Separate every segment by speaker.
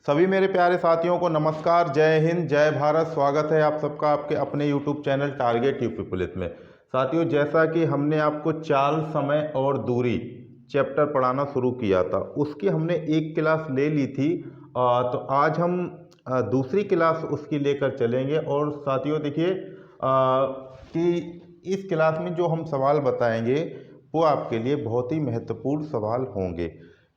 Speaker 1: सभी मेरे प्यारे साथियों को नमस्कार, जय हिंद, जय भारत। स्वागत है आप सबका आपके अपने YouTube channel target UP police में। साथियों, जैसा कि हमने आपको चाल, समय और दूरी चैप्टर पढ़ाना शुरू किया था, उसकी हमने एक क्लास ले ली थी। तो आज हम दूसरी क्लास उसकी लेकर चलेंगे। और साथियों देखिए कि इस क्लास में जो हम सवाल बताएंगे वो आपके लिए बहुत ही महत्वपूर्ण सवाल होंगे,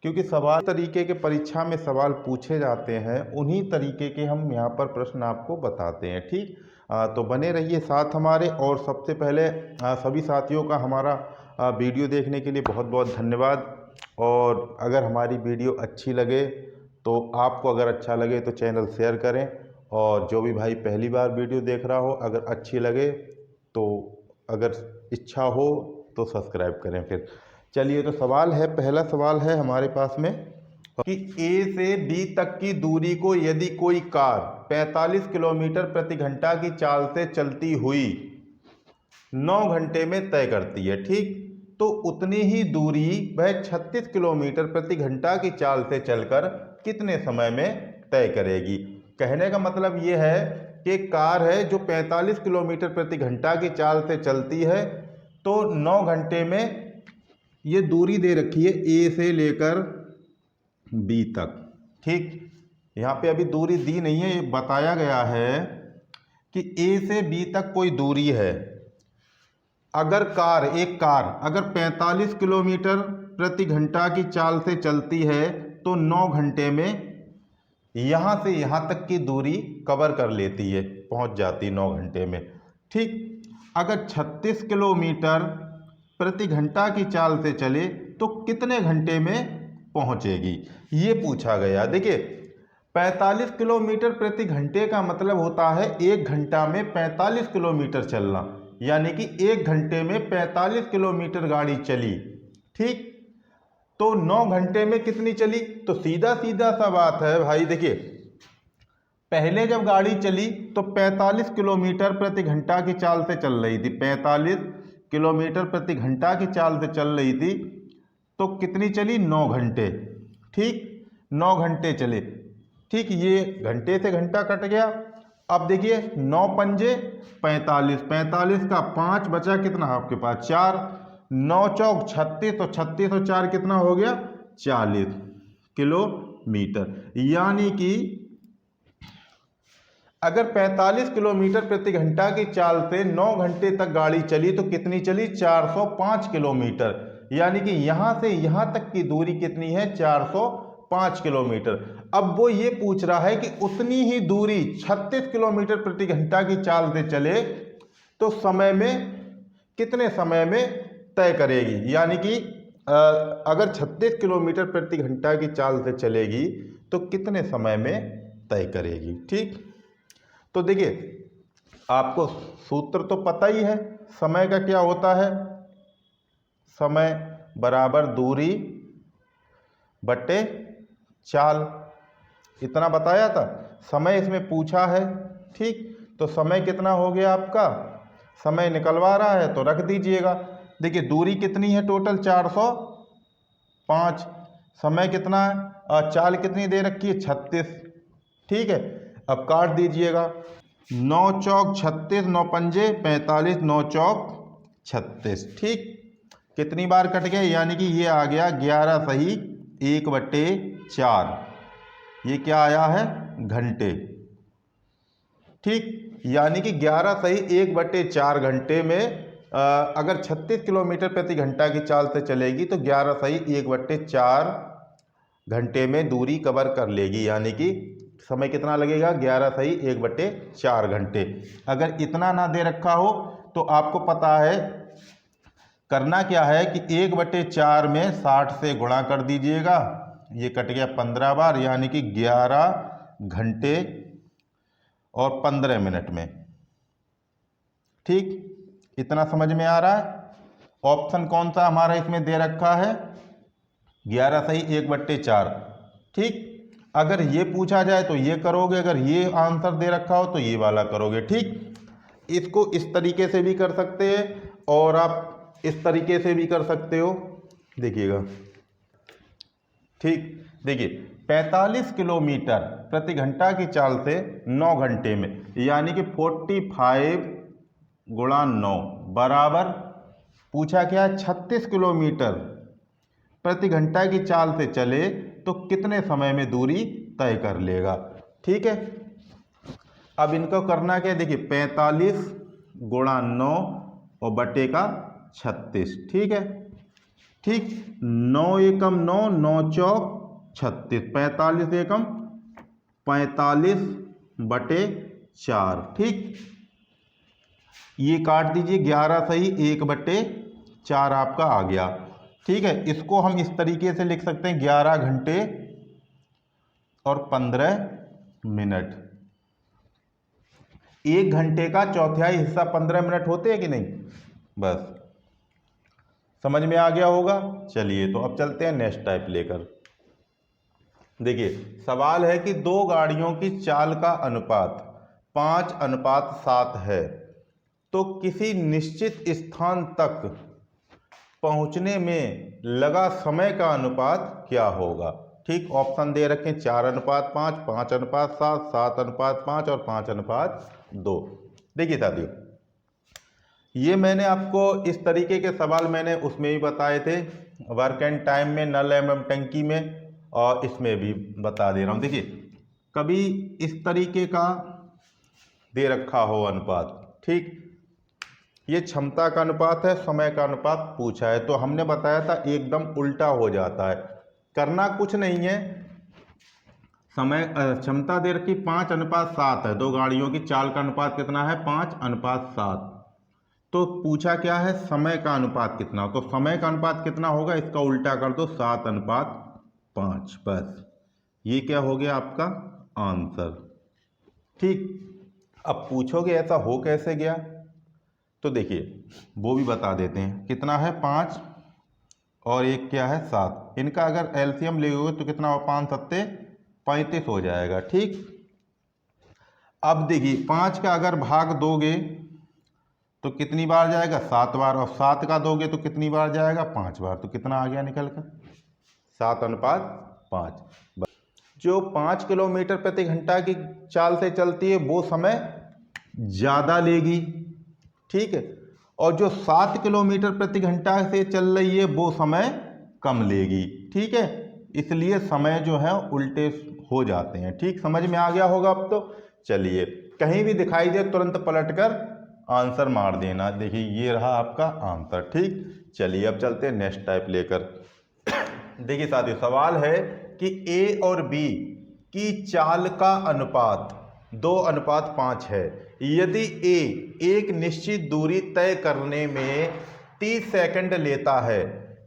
Speaker 1: क्योंकि सवाल तरीके के परीक्षा में सवाल पूछे जाते हैं, उन्हीं तरीके के हम यहाँ पर प्रश्न आपको बताते हैं। ठीक, तो बने रहिए साथ हमारे। और सबसे पहले सभी साथियों का हमारा वीडियो देखने के लिए बहुत बहुत धन्यवाद। और अगर हमारी वीडियो अच्छी लगे तो आपको अगर अच्छा लगे तो चैनल शेयर करें, और जो भी भाई पहली बार वीडियो देख रहा हो अगर अच्छी लगे तो अगर इच्छा हो तो सब्सक्राइब करें। फिर चलिए, तो सवाल है, पहला सवाल है हमारे पास में कि ए से बी तक की दूरी को यदि कोई कार 45 किलोमीटर प्रति घंटा की चाल से चलती हुई 9 घंटे में तय करती है, ठीक, तो उतनी ही दूरी वह 36 किलोमीटर प्रति घंटा की चाल से चलकर कितने समय में तय करेगी। कहने का मतलब ये है कि कार है जो 45 किलोमीटर प्रति घंटा की चाल से चलती है, तो 9 घंटे में ये दूरी दे रखी है ए से लेकर बी तक। ठीक, यहाँ पे अभी दूरी दी नहीं है, ये बताया गया है कि ए से बी तक कोई दूरी है। अगर एक कार अगर 45 किलोमीटर प्रति घंटा की चाल से चलती है तो 9 घंटे में यहाँ से यहाँ तक की दूरी कवर कर लेती है, पहुँच जाती 9 घंटे में। ठीक, अगर 36 किलोमीटर प्रति घंटा की चाल से चले तो कितने घंटे में पहुंचेगी, ये पूछा गया। देखिए, 45 किलोमीटर प्रति घंटे का मतलब होता है 1 घंटा में 45 किलोमीटर चलना, यानी कि 1 घंटे में 45 किलोमीटर गाड़ी चली। ठीक, तो 9 घंटे में कितनी चली, तो सीधा सीधा सा बात है भाई। देखिए, पहले जब गाड़ी चली तो 45 किलोमीटर प्रति घंटा की चाल से चल रही थी, 45 किलोमीटर प्रति घंटा की चाल से चल रही थी, तो कितनी चली, 9 घंटे। ठीक, 9 घंटे चले। ठीक, ये घंटे से घंटा कट गया। अब देखिए, 9 पंजे 45, 45 का 5 बचा कितना आपके पास, 4, 9 चौक 36, तो 36 और 4 कितना हो गया, 40 किलोमीटर। यानी कि अगर 45 किलोमीटर प्रति घंटा की चाल से 9 घंटे तक गाड़ी चली तो कितनी चली, 405 किलोमीटर। यानी कि यहां से यहां तक की दूरी कितनी है, 405 किलोमीटर। अब वो ये पूछ रहा है कि उतनी ही दूरी 36 किलोमीटर प्रति घंटा की चाल से चले तो समय में कितने समय में तय करेगी। यानी कि अगर 36 किलोमीटर प्रति घंटा की चाल से चलेगी तो कितने समय में तय करेगी। ठीक, तो देखिए, आपको सूत्र तो पता ही है, समय का क्या होता है, समय बराबर दूरी बटे चाल, इतना बताया था। समय इसमें पूछा है, ठीक, तो समय कितना हो गया आपका, समय निकलवा रहा है तो रख दीजिएगा। देखिए, दूरी कितनी है टोटल, 405, समय कितना है, चाल कितनी दे रखी है, 36। ठीक है, अब काट दीजिएगा, 9 चौक 36, 9 पंजे 45, 9 चौक 36। ठीक, कितनी बार कट गए, यानी कि ये आ गया 11 सही 1/4, ये क्या आया है, घंटे। ठीक, यानी कि 11 सही 1/4 घंटे में अगर 36 किलोमीटर प्रति घंटा की चाल से चलेगी तो 11 सही 1/4 घंटे में दूरी कवर कर लेगी। यानी कि समय कितना लगेगा, 11 सही 1/4 घंटे। अगर इतना ना दे रखा हो तो आपको पता है करना क्या है कि 1/4 में 60 से गुणा कर दीजिएगा, ये कट गया 15 बार, यानी कि 11 घंटे और 15 मिनट में। ठीक, इतना समझ में आ रहा है। ऑप्शन कौन सा हमारा इसमें दे रखा है, 11 सही 1/4। ठीक, अगर ये पूछा जाए तो ये करोगे, अगर ये आंसर दे रखा हो तो ये वाला करोगे। ठीक, इसको इस तरीके से भी कर सकते हैं और आप इस तरीके से भी कर सकते हो, देखिएगा। ठीक, देखिए, 45 किलोमीटर प्रति घंटा की चाल से 9 घंटे में, यानी कि 45 गुणा 9 बराबर, पूछा क्या है 36 किलोमीटर प्रति घंटा की चाल से चले तो कितने समय में दूरी तय कर लेगा। ठीक है, अब इनको करना क्या है, देखिए 45 गुणा 9 और बटे का 36। ठीक है, ठीक, 9 एकम 9, 9 चौक 36, 45 एकम 45 बटे 4। ठीक, ये काट दीजिए, 11 सही 1 बटे 4 आपका आ गया। ठीक है, इसको हम इस तरीके से लिख सकते हैं 11 घंटे और 15 मिनट। 1 घंटे का चौथाई हिस्सा 15 मिनट होते हैं कि नहीं, बस समझ में आ गया होगा। चलिए तो अब चलते हैं नेक्स्ट टाइप लेकर। देखिए सवाल है कि दो गाड़ियों की चाल का अनुपात 5:7 है, तो किसी निश्चित स्थान तक पहुंचने में लगा समय का अनुपात क्या होगा। ठीक, ऑप्शन दे रखे 4:5, 5:7, 7:5 और 5:2। देखिए साथियों, ये मैंने आपको इस तरीके के सवाल मैंने उसमें भी बताए थे, वर्क एंड टाइम में, नल एवं टंकी में, और इसमें भी बता दे रहा हूँ। देखिए कभी इस तरीके का दे रखा हो अनुपात, ठीक, ये क्षमता का अनुपात है, समय का अनुपात पूछा है, तो हमने बताया था एकदम उल्टा हो जाता है। करना कुछ नहीं है, समय क्षमता दे रखी 5:7 है, दो गाड़ियों की चाल का अनुपात कितना है 5:7, तो पूछा क्या है समय का अनुपात कितना, तो समय का अनुपात कितना होगा, इसका उल्टा कर दो 7:5, बस ये क्या हो गया आपका आंसर। ठीक, अब पूछोगे ऐसा हो कैसे गया, तो देखिए वो भी बता देते हैं। कितना है 5 और एक क्या है 7, इनका अगर एलसीएम लेोगे तो कितना हो 5 सत्ते 35 हो जाएगा। ठीक, अब देखिए 5 का अगर भाग दोगे तो कितनी बार जाएगा 7 बार, और 7 का दोगे तो कितनी बार जाएगा 5 बार, तो कितना आ गया निकल कर 7:5। जो 5 किलोमीटर प्रति घंटा की चाल से चलती है वो समय ज़्यादा लेगी। ठीक है, और जो 7 किलोमीटर प्रति घंटा से चल रही है वो समय कम लेगी। ठीक है, इसलिए समय जो है उल्टे हो जाते हैं। ठीक, समझ में आ गया होगा अब तो। चलिए कहीं भी दिखाई दे तुरंत पलटकर आंसर मार देना। देखिए ये रहा आपका आंसर। ठीक, चलिए अब चलते हैं नेक्स्ट टाइप लेकर। देखिए साथियों, सवाल है कि ए और बी की चाल का अनुपात 2:5 है। यदि ए एक निश्चित दूरी तय करने में 30 सेकंड लेता है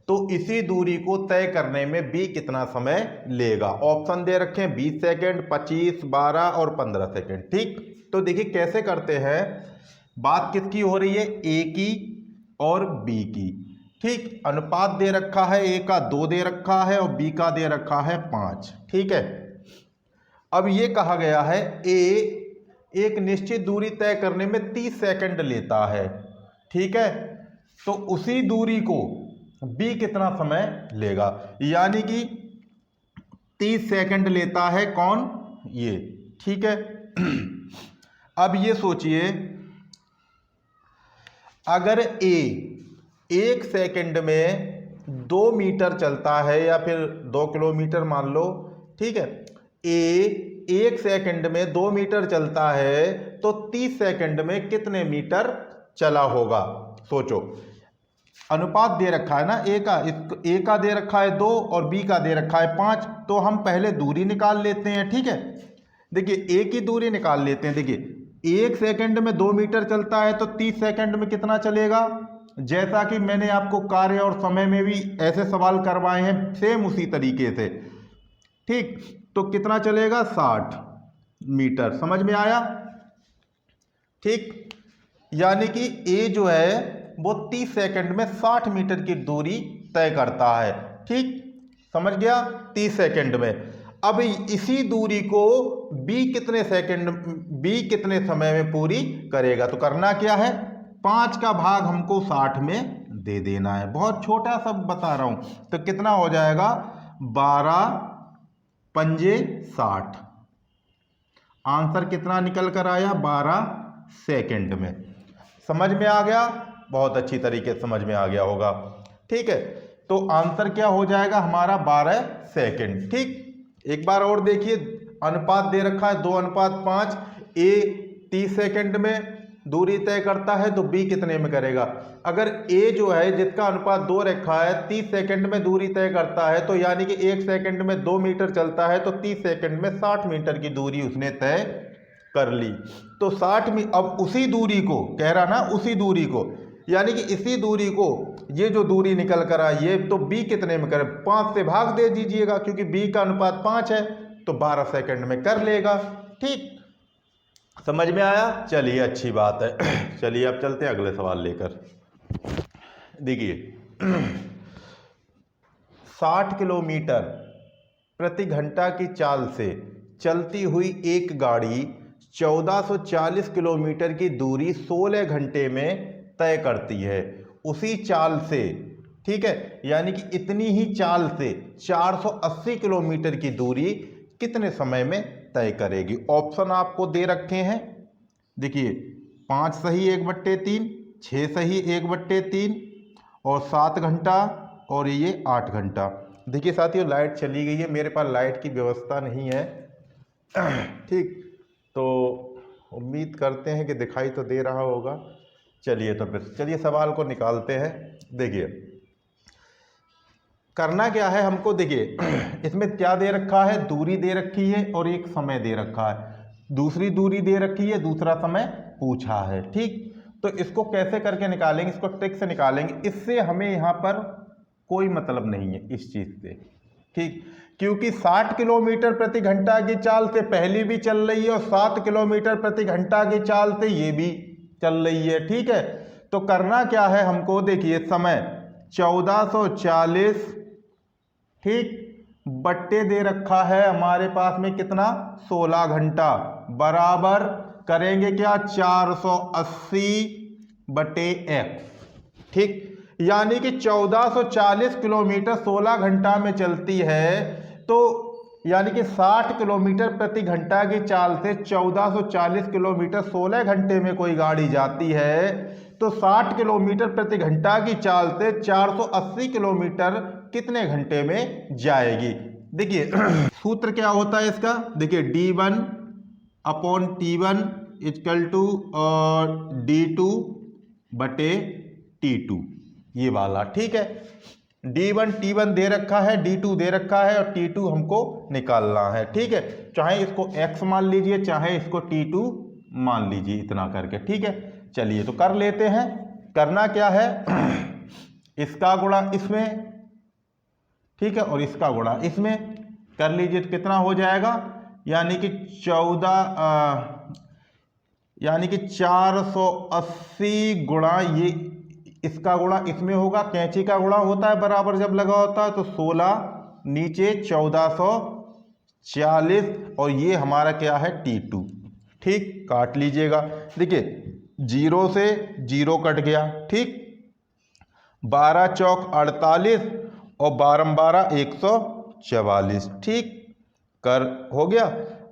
Speaker 1: तो इसी दूरी को तय करने में बी कितना समय लेगा। ऑप्शन दे रखे हैं 20 सेकंड, 25, 12 और 15 सेकंड। ठीक, तो देखिए कैसे करते हैं, बात किसकी हो रही है, ए की और बी की। ठीक, अनुपात दे रखा है, ए का 2 दे रखा है और बी का दे रखा है 5। ठीक है, अब ये कहा गया है ए एक निश्चित दूरी तय करने में 30 सेकंड लेता है। ठीक है, तो उसी दूरी को बी कितना समय लेगा, यानी कि 30 सेकंड लेता है कौन, ये। ठीक है, अब ये सोचिए अगर ए 1 सेकंड में 2 मीटर चलता है या फिर 2 किलोमीटर मान लो। ठीक है, ए 1 सेकंड में 2 मीटर चलता है तो 30 सेकंड में कितने मीटर चला होगा, सोचो। अनुपात दे रखा है ना ए का, ए का दे रखा है 2 और बी का दे रखा है 5, तो हम पहले दूरी निकाल लेते हैं। ठीक है, देखिए ए की दूरी निकाल लेते हैं। देखिए 1 सेकंड में 2 मीटर चलता है तो 30 सेकंड में कितना चलेगा, जैसा कि मैंने आपको कार्य और समय में भी ऐसे सवाल करवाए हैं सेम उसी तरीके से। ठीक, तो कितना चलेगा 60 मीटर, समझ में आया। ठीक, यानी कि ए जो है वो 30 सेकंड में 60 मीटर की दूरी तय करता है। ठीक, समझ गया, 30 सेकंड में। अब इसी दूरी को बी कितने समय में पूरी करेगा, तो करना क्या है 5 का भाग हमको 60 में दे देना है। बहुत छोटा सा बता रहा हूं, तो कितना हो जाएगा 12 पंजे 60। आंसर कितना निकल कर आया? 12 सेकंड में। समझ में आ गया? बहुत अच्छी तरीके से समझ में आ गया होगा। ठीक है, तो आंसर क्या हो जाएगा हमारा? 12 सेकंड। ठीक, एक बार और देखिए, अनुपात दे रखा है 2:5। ए 30 सेकंड में दूरी तय करता है तो बी कितने में करेगा? अगर ए जो है जिसका अनुपात 2 रखा है 30 सेकंड में दूरी तय करता है, तो यानी कि 1 सेकंड में 2 मीटर चलता है, तो 30 सेकंड में 60 मीटर की दूरी उसने तय कर ली। तो 60 अब उसी दूरी को कह रहा ना, उसी दूरी को, यानी कि इसी दूरी को, ये जो दूरी निकल कर आई है, तो बी कितने में करे? 5 से भाग दे दीजिएगा, क्योंकि बी का अनुपात 5 है, तो 12 सेकंड में कर लेगा। ठीक, समझ में आया? चलिए, अच्छी बात है। चलिए अब चलते हैं अगले सवाल लेकर। देखिए, 60 किलोमीटर प्रति घंटा की चाल से चलती हुई एक गाड़ी 1440 किलोमीटर की दूरी 16 घंटे में तय करती है। उसी चाल से, ठीक है, यानी कि इतनी ही चाल से 480 किलोमीटर की दूरी कितने समय में तय करेगी? ऑप्शन आपको दे रखे हैं। देखिए, 5 सही 1/3, 6 सही 1/3 और 7 घंटा और ये 8 घंटा। देखिए साथियों, लाइट चली गई है, मेरे पास लाइट की व्यवस्था नहीं है। ठीक, तो उम्मीद करते हैं कि दिखाई तो दे रहा होगा। चलिए, तो फिर चलिए सवाल को निकालते हैं। देखिए, करना क्या है हमको? देखिए, इसमें क्या दे रखा है? दूरी दे रखी है और एक समय दे रखा है। दूसरी दूरी दे रखी है, दूसरा समय पूछा है। ठीक, तो इसको कैसे करके निकालेंगे? इसको ट्रिक से निकालेंगे। इससे हमें यहाँ पर कोई मतलब नहीं है इस चीज़ से। ठीक, क्योंकि 60 किलोमीटर प्रति घंटा की चाल से पहली भी चल रही है और 7 किलोमीटर प्रति घंटा की चाल से ये भी चल रही है। ठीक है, तो करना क्या है हमको? देखिए, समय 1440, ठीक, बट्टे दे रखा है हमारे पास में कितना? 16 घंटा, बराबर करेंगे क्या? 480/x। ठीक, यानी कि 1440 किलोमीटर 16 घंटा में चलती है, तो यानी कि 60 किलोमीटर प्रति घंटा की चाल से 1440 किलोमीटर 16 घंटे में कोई गाड़ी जाती है, तो 60 किलोमीटर प्रति घंटा की चाल से 480 किलोमीटर कितने घंटे में जाएगी? देखिए, सूत्र क्या होता है इसका? देखिए, d1/t1 = d2/t2, ये वाला। ठीक है, d1 t1 दे रखा है, d2 दे रखा है और t2 हमको निकालना है। ठीक है, चाहे इसको x मान लीजिए, चाहे इसको t2 मान लीजिए, इतना करके। ठीक है, चलिए तो कर लेते हैं। करना क्या है? इसका गुणा इसमें, ठीक है, और इसका गुणा इसमें कर लीजिए, तो कितना हो जाएगा? यानी कि 480 गुणा ये, इसका गुणा इसमें होगा। कैंची का गुणा होता है बराबर जब लगा होता है, तो 16 नीचे 1440 और ये हमारा क्या है? t2। ठीक, काट लीजिएगा। देखिए, 0 से 0 कट गया। ठीक, 12 चौक 48 और 12 12 144। ठीक, कर हो गया।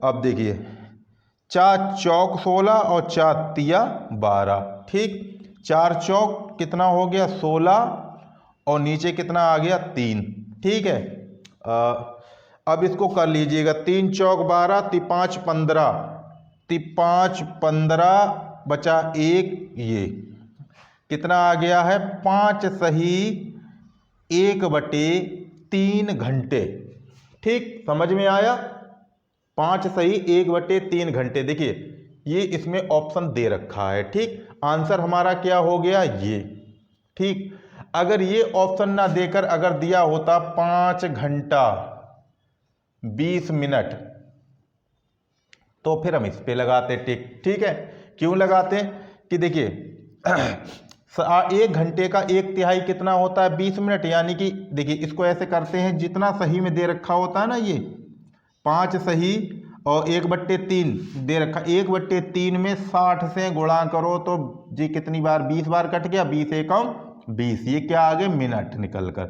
Speaker 1: अब देखिए, 4 चौक 16 और 4 तिया 12। ठीक, 4 चौक कितना हो गया? 16 और नीचे कितना आ गया? 3। ठीक है, अब इसको कर लीजिएगा। 3 चौक 12, 5 15, 5 15 बचा 1, ये कितना आ गया है? 5 सही 1/3 घंटे। ठीक, समझ में आया? 5 सही 1/3 घंटे। देखिए, ये इसमें ऑप्शन दे रखा है। ठीक, आंसर हमारा क्या हो गया? ये। ठीक, अगर ये ऑप्शन ना देकर अगर दिया होता 5 घंटा 20 मिनट, तो फिर हम इस पे लगाते टिक। ठीक है, क्यों लगाते? कि देखिए, 1 घंटे का 1/3 कितना होता है? 20 मिनट। यानी कि देखिए, इसको ऐसे करते हैं, जितना सही में दे रखा होता है ना, ये 5 सही और 1/3 दे रखा। 1/3 में 60 से गुणा करो तो जी कितनी बार? 20 बार कट गया। 20 एकम 20, ये क्या आ गए? मिनट निकल कर।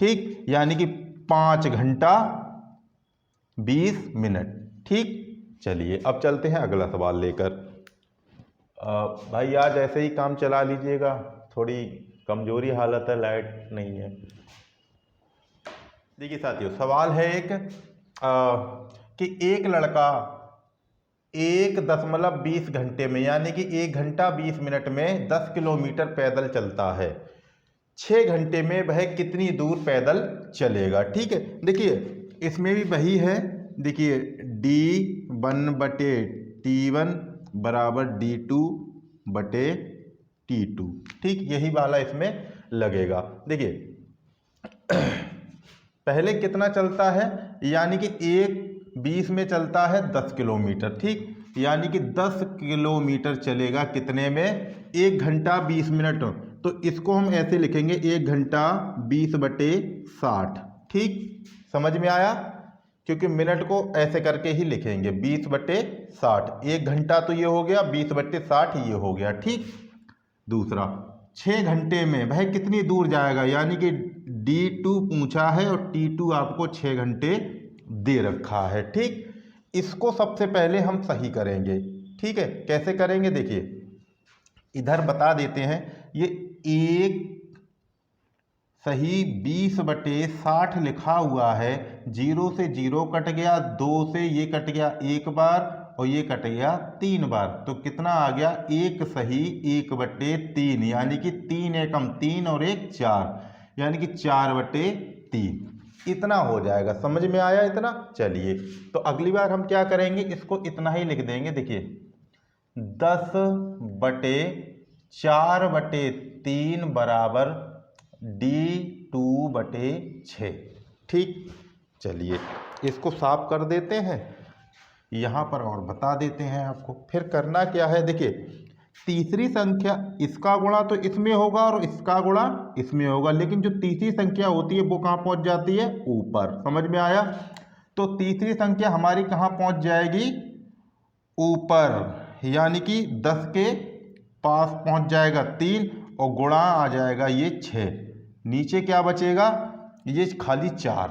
Speaker 1: ठीक, यानी कि 5 घंटा 20 मिनट। ठीक, चलिए अब चलते हैं अगला सवाल लेकर। भाई आज ऐसे ही काम चला लीजिएगा, थोड़ी कमजोरी हालत है, लाइट नहीं है। देखिए साथियों, सवाल है एक कि एक लड़का 1.20 घंटे में यानी कि 1 घंटा 20 मिनट में 10 किलोमीटर पैदल चलता है। 6 घंटे में वह कितनी दूर पैदल चलेगा। ठीक है, देखिए इसमें भी वही है। देखिए D1/T1 बराबर D2/T2। ठीक, यही वाला इसमें लगेगा। देखिए पहले कितना चलता है, यानी कि 1:20 में चलता है 10 किलोमीटर। ठीक, यानी कि 10 किलोमीटर चलेगा कितने में, 1 घंटा 20 मिनट। तो इसको हम ऐसे लिखेंगे 1 घंटा 20/60। ठीक, समझ में आया, क्योंकि मिनट को ऐसे करके ही लिखेंगे 20/60। 1 घंटा तो ये हो गया, 20/60 ये हो गया। ठीक, दूसरा 6 घंटे में वह कितनी दूर जाएगा, यानी कि D2 पूछा है और T2 आपको 6 घंटे दे रखा है। ठीक, इसको सबसे पहले हम सही करेंगे। ठीक है, कैसे करेंगे, देखिए इधर बता देते हैं। ये एक सही 20/60 लिखा हुआ है, 0 से 0 कट गया, 2 से ये कट गया एक बार और ये कट गया 3 बार, तो कितना आ गया, 1 सही 1/3, यानी कि 3 एकम 3 और 1 4, यानी कि 4/3 इतना हो जाएगा। समझ में आया इतना। चलिए तो अगली बार हम क्या करेंगे, इसको इतना ही लिख देंगे। देखिए 10/4/3 बराबर D2/6। ठीक, चलिए इसको साफ कर देते हैं यहाँ पर और बता देते हैं आपको। फिर करना क्या है, देखिए तीसरी संख्या इसका गुणा तो इसमें होगा और इसका गुणा इसमें होगा, लेकिन जो तीसरी संख्या होती है वो कहाँ पहुँच जाती है, ऊपर। समझ में आया। तो तीसरी संख्या हमारी कहाँ पहुँच जाएगी, ऊपर, यानी कि 10 के पास पहुँच जाएगा 3 और गुणा आ जाएगा ये 6। नीचे क्या बचेगा, ये खाली 4।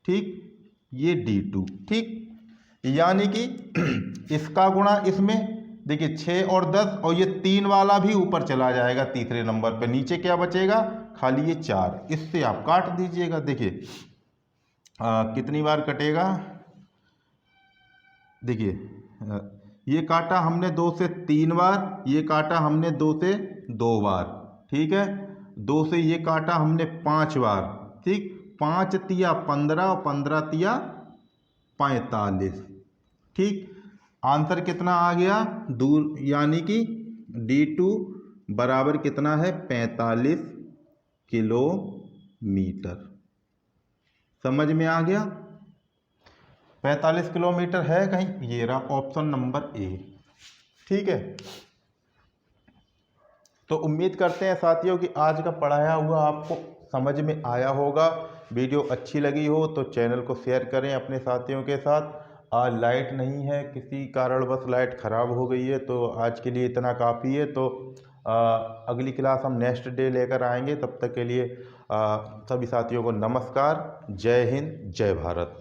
Speaker 1: ठीक, ये D2। ठीक, यानी कि इसका गुणा इसमें, देखिए 6 और 10 और ये 3 वाला भी ऊपर चला जाएगा तीसरे नंबर पे। नीचे क्या बचेगा, खाली ये 4। इससे आप काट दीजिएगा। देखिए कितनी बार कटेगा, देखिए ये काटा हमने 2 से 3 बार, ये काटा हमने 2 से 2 बार। ठीक है, 2 से ये काटा हमने 5 बार। ठीक, 5 तिया 15 और 15 तिया 45। ठीक, आंसर कितना आ गया, दूर, यानी कि D2 बराबर कितना है, 45 किलोमीटर। समझ में आ गया, 45 किलोमीटर है कहीं, ये रहा ऑप्शन नंबर ए। ठीक है, तो उम्मीद करते हैं साथियों कि आज का पढ़ाया हुआ आपको समझ में आया होगा। वीडियो अच्छी लगी हो तो चैनल को शेयर करें अपने साथियों के साथ। आज लाइट नहीं है, किसी कारणवश लाइट ख़राब हो गई है, तो आज के लिए इतना काफ़ी है। तो अगली क्लास हम नेक्स्ट डे लेकर आएंगे। तब तक के लिए सभी साथियों को नमस्कार। जय हिंद, जय भारत।